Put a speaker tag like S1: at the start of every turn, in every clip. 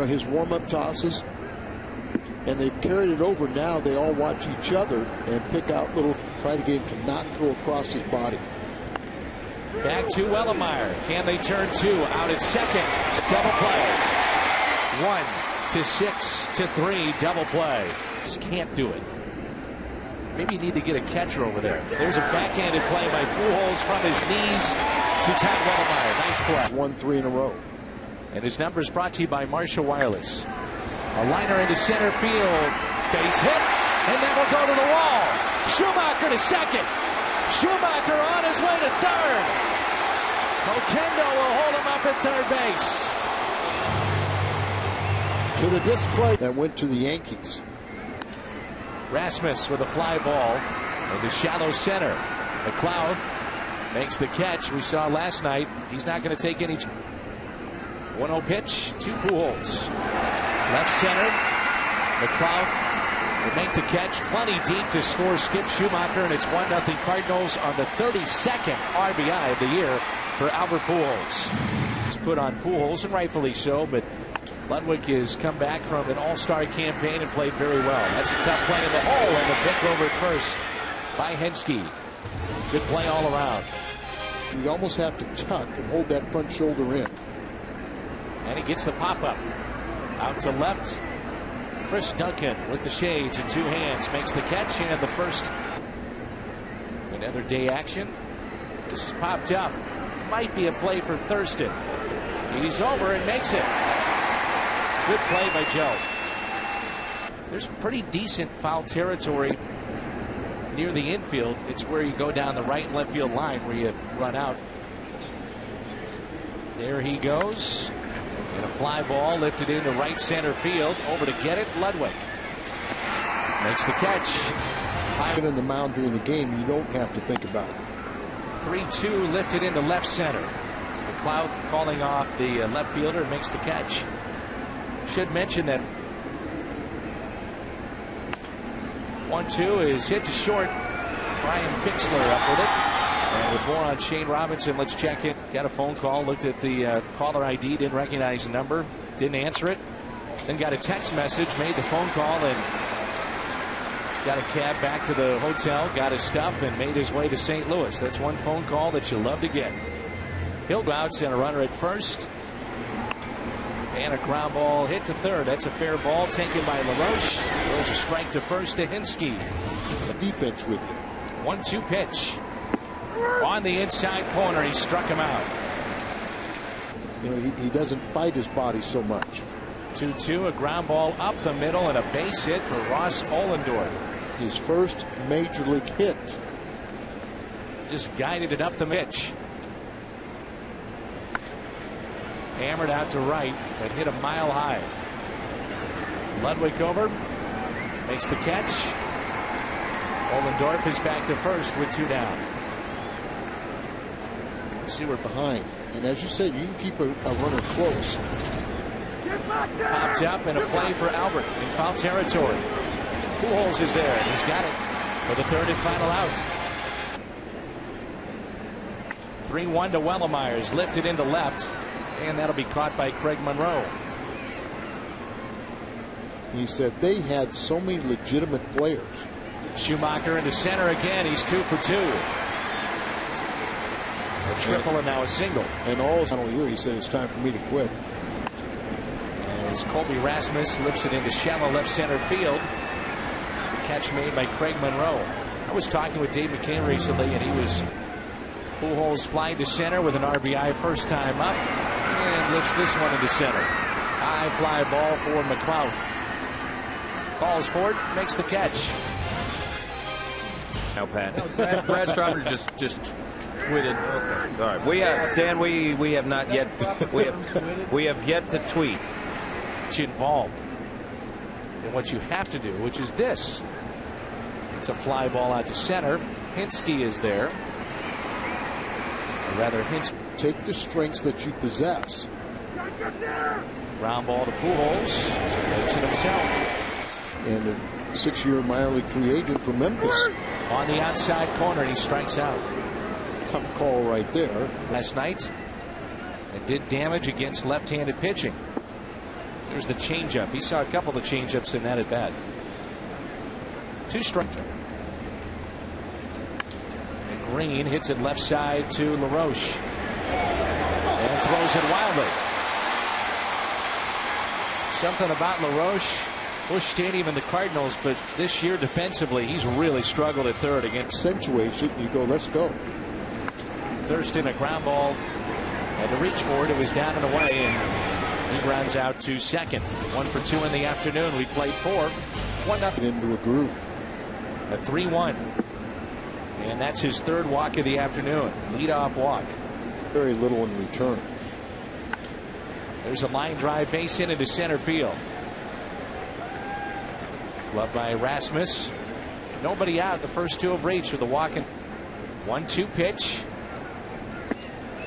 S1: his warm-up tosses, and they've carried it over. Now they all watch each other and pick out try to get him to not throw across his body.
S2: Back to Wellemeyer. Can they turn two? Out at second. Double play. 1-6-3. Double play. Just can't do it. Maybe you need to get a catcher over there. There's a backhanded play by Pujols from his knees to tap Wellemeyer. Nice play.
S1: Won 3 in a row.
S2: And his number is brought to you by Marshall Wireless. A liner into center field. Base hit. And that will go to the wall. Schumacher to second. Schumacher on his way to third. Oquendo will hold him up at third base.
S1: To the display that went to the Yankees.
S2: Rasmus with a fly ball into shallow center. McLeod makes the catch we saw last night. He's not going to take any. 1-0 pitch to Pujols. Left center. McLeod will make the catch. Plenty deep to score Skip Schumacher, and it's 1-0 Cardinals on the 32nd RBI of the year for Albert Pujols. He's put on Pujols, and rightfully so, but Ludwig has come back from an all-star campaign and played very well. That's a tough play in the hole, and the pick over at first by Henske. Good play all around.
S1: You almost have to tuck and hold that front shoulder in.
S2: And he gets the pop-up. Out to left. Chris Duncan with the shades in 2 hands makes the catch, and the first. Another day action. This is popped up. Might be a play for Thurston. He's over and makes it. Good play by Joe. There's pretty decent foul territory near the infield. It's where you go down the right and left field line where you run out. There he goes. And a fly ball lifted into right center field. Over to get it, Ludwig. Makes the catch.
S1: In the mound during the game, you don't have to think about it.
S2: 3-2 lifted into left center. McLeod calling off the left fielder, makes the catch. Should mention that 1-2 is hit to short. Brian Bixler up with it. And with more on Shane Robinson, let's check it. Got a phone call, looked at the caller ID, didn't recognize the number, didn't answer it. Then got a text message, made the phone call, and got a cab back to the hotel, got his stuff, and made his way to St. Louis. That's one phone call that you'll love to get. He'll go out, send a runner at first. And a ground ball hit to third. That's a fair ball taken by LaRoche. Throws a strike to first to Henske.
S1: The defense with you.
S2: 1-2 pitch. On the inside corner, he struck him out.
S1: He doesn't fight his body so much.
S2: 2-2, a ground ball up the middle and a base hit for Ross Ollendorf.
S1: His first major league hit.
S2: Just guided it up the pitch. Hammered out to right, but hit a mile high. Ludwig over, makes the catch. Ollendorf is back to first with 2 down.
S1: See, we're behind, and as you said, you can keep a runner close.
S2: Popped up and a play for Albert in foul territory. Pujols is there, and he's got it for the third and final out. 3-1 to Wellemeyer's lifted into left, and that'll be caught by Craig Monroe.
S1: He said they had so many legitimate players.
S2: Schumacher into center again. He's 2 for 2. A triple and now a single.
S1: And all year he said it's time for me to quit.
S2: As Colby Rasmus lifts it into shallow left center field. The catch made by Craig Monroe. I was talking with Dave McCann recently, and he was Pujols flying to center with an RBI first time up, and lifts this one into center. High fly ball for McLeod. Calls for it, makes the catch.
S3: Now, Pat. Brad Strawberry just tweeted. Okay. All right. We have Dan. We have not yet. We have yet to tweet.
S2: It's involved in what you have to do, which is this. It's a fly ball out to center. Henske is there. Or rather, Henske.
S1: Take the strengths that you possess.
S2: Ground ball to Pujols. Takes it himself.
S1: And a 6-year minor league free agent from Memphis.
S2: On the outside corner, and he strikes out.
S1: Tough call right there.
S2: Last night, it did damage against left-handed pitching. There's the changeup. He saw a couple of changeups in that at bat. 2 strikes. And Green hits it left side to LaRoche. And throws it wildly. Something about LaRoche. Busch Stadium and the Cardinals, but this year defensively, he's really struggled at third against.
S1: Accentuates it, and you go, let's go.
S2: Thurston, a ground ball. Had to reach for it. It was down and away, and he grounds out to second. 1 for 2 in the afternoon. We played 4. 1-0
S1: into a groove.
S2: A 3-1. And that's his 3rd walk of the afternoon. Leadoff walk.
S1: Very little in return.
S2: There's a line drive base hit into center field. Gloved by Rasmus. Nobody out. The first 2 have reached with the walk in. 1-2 pitch.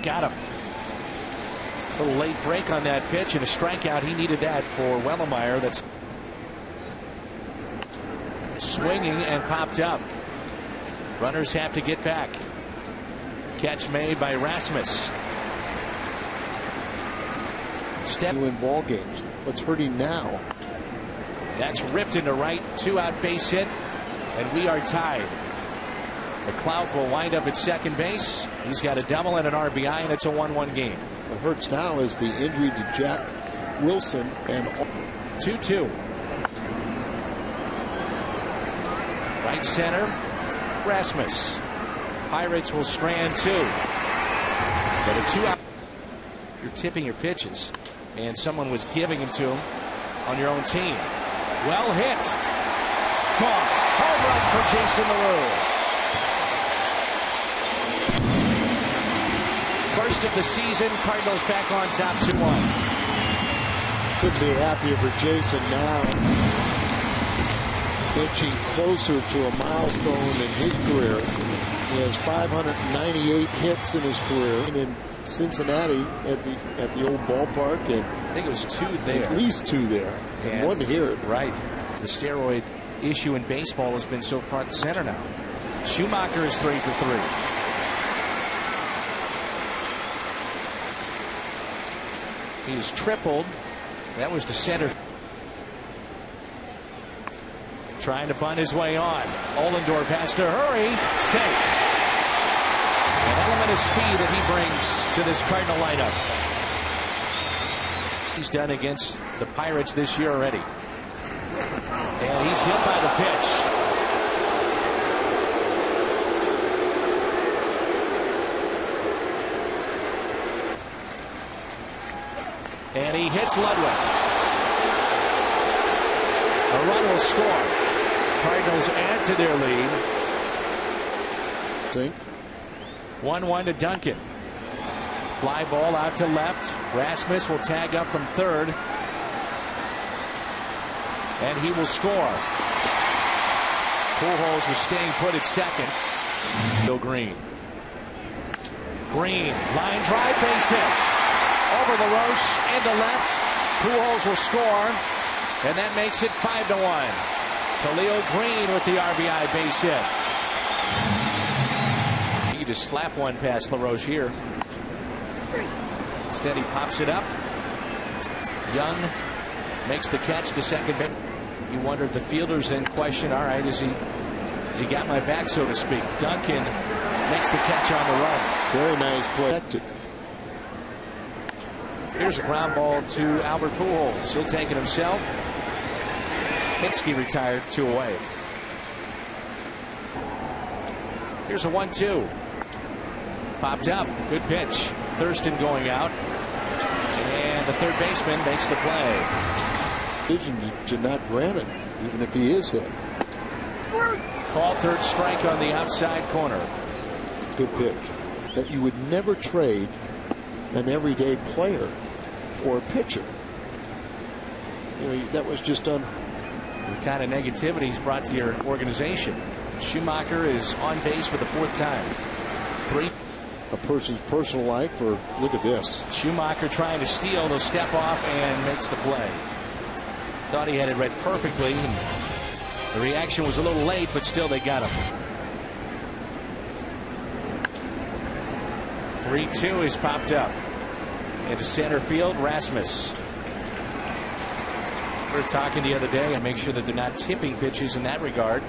S2: Got him. A little late break on that pitch and a strikeout. He needed that for Wellemeyer. That's swinging and popped up. Runners have to get back. Catch made by Rasmus.
S1: Step to win ball games. What's hurting now?
S2: That's ripped into right. 2-out base hit, and we are tied. McLeod will wind up at second base. He's got a double and an RBI, and it's a 1-1 game.
S1: What hurts now is the injury to Jack Wilson and
S2: 2-2. Right center, Rasmus. Pirates will strand 2. But a 2-out. If you're tipping your pitches and someone was giving them to him on your own team. Well hit. Gone. Home run for Jason LaRue. First of the season. Cardinals back on top 2-1.
S1: Couldn't be happier for Jason now. Inching closer to a milestone in his career. He has 598 hits in his career in Cincinnati at the old ballpark, and
S2: I think it was 2 there.
S1: At least 2 there, and 1 here.
S2: Right. The steroid issue in baseball has been so front and center now. Schumacher is 3 for 3. He's tripled. That was to center. Trying to bunt his way on. Ollendorf has to hurry. Safe. An element of speed that he brings to this Cardinal lineup. He's done against the Pirates this year already. And he's hit by the pitch. And he hits Ludwig. A run will score. Cardinals add to their lead. 1-1 to Duncan. Fly ball out to left. Rasmus will tag up from third. And he will score. Pujols was staying put at second. Bill Green. Green, line drive, base hit. Over LaRoche, into left. Pujols will score. And that makes it 5-1. Khalil Green with the RBI base hit. He just slap one past LaRoche here. Instead he pops it up. Young makes the catch, the second base. You wonder if the fielder's in question. All right, has he got my back, so to speak? Duncan makes the catch on the run.
S1: Very nice play.
S2: Here's a ground ball to Albert Pujols. He'll take it himself. Hinsky retired, 2 away. Here's a 1-2. Popped up. Good pitch. Thurston going out. And the third baseman makes the play.
S1: Decision to not grant it, even if he is hit.
S2: Called third strike on the outside corner.
S1: Good pitch. That you would never trade an everyday player for a pitcher. You know, that was just done.
S2: The kind of negativity he's brought to your organization. Schumacher is on base for the 4th time. 3.
S1: A person's personal life, or look at this.
S2: Schumacher trying to steal. He'll step off and makes the play. Thought he had it read perfectly. And the reaction was a little late, but still they got him. 3-2 is popped up. Into center field, Rasmus. We were talking the other day and make sure that they're not tipping pitches in that regard.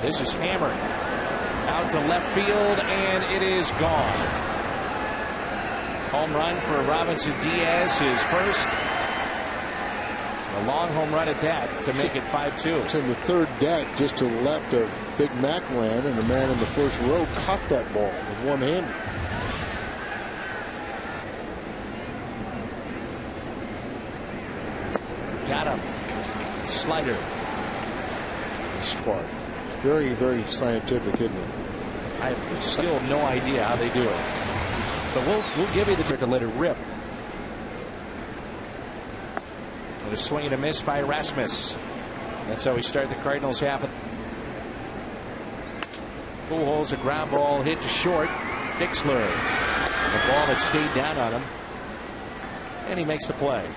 S2: This is hammered out to left field, and it is gone. Home run for Robinson Diaz, his first. A long home run at that to make it 5-2.
S1: It's in the third deck, just to the left of Big Macland, and the man in the first row caught that ball with one hand.
S2: Got him. Slider.
S1: Smart. Very, very scientific, isn't it?
S2: I have still no idea how they do it. But we'll give you the to let it rip. And a swing and a miss by Rasmus. That's how we start the Cardinals half. Pujols, a ground ball hit to short. Dixler. The ball that stayed down on him. And he makes the play.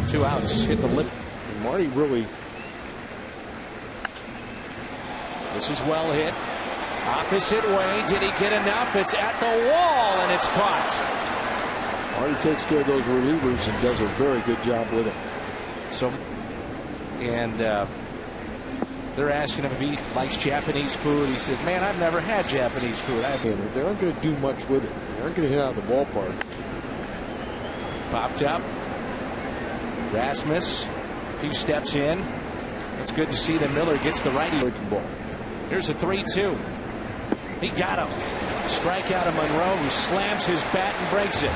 S2: 2 outs. Hit the lip.
S1: And Marty really.
S2: This is well hit. Opposite way. Did he get enough? It's at the wall, and it's caught.
S1: Marty takes care of those relievers and does a very good job with it.
S2: So, and they're asking him if he likes Japanese food. He says, "Man, I've never had Japanese food."
S1: They aren't going to do much with it. They aren't going to hit out of the ballpark.
S2: Popped up. Rasmus, a few steps in. It's good to see that Miller gets the righty.
S1: Ball.
S2: Here's a 3-2. He got him. Strikeout of Monroe, who slams his bat and breaks it.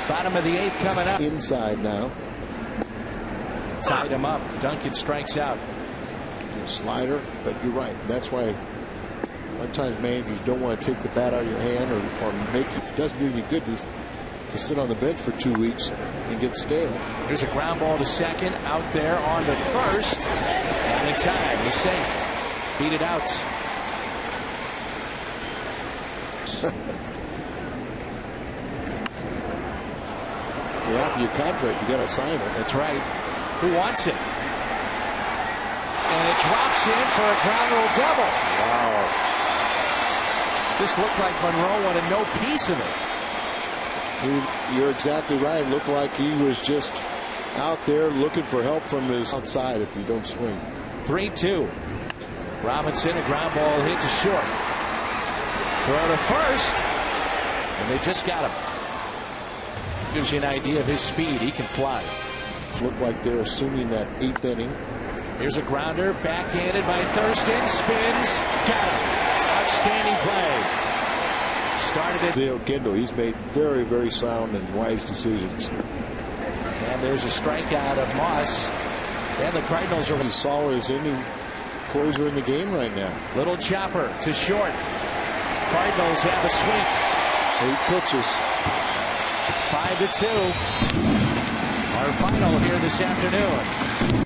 S2: Bottom of the 8th coming up.
S1: Inside now.
S2: Tied him up. Duncan strikes out.
S1: Slider, but you're right. That's why sometimes managers don't want to take the bat out of your hand or make it. Doesn't do you good to sit on the bench for 2 weeks and get stale.
S2: Here's a ground ball to second. Out there on to first. Counting time. He's safe. Beat it out.
S1: You're after your contract, you got to sign it.
S2: That's right. Who wants it? And it drops in for a ground rule double.
S1: Wow.
S2: This looked like Monroe wanted no piece of it.
S1: You're exactly right. It looked like he was just out there looking for help from his outside if you don't swing.
S2: 3-2. Robinson, a ground ball hit to short. Throw to first. And they just got him. Gives you an idea of his speed. He can fly.
S1: Looked like they're assuming that 8th inning.
S2: Here's a grounder, backhanded by Thurston, spins, got him. Outstanding play. Started it.
S1: Theo Kendall, he's made very, very sound and wise decisions.
S2: And there's a strikeout of Moss. And the Cardinals are
S1: as solid as any closer in the game right now.
S2: Little chopper to short. Cardinals have a sweep.
S1: 8 pitches.
S2: 5-2. Our final here this afternoon.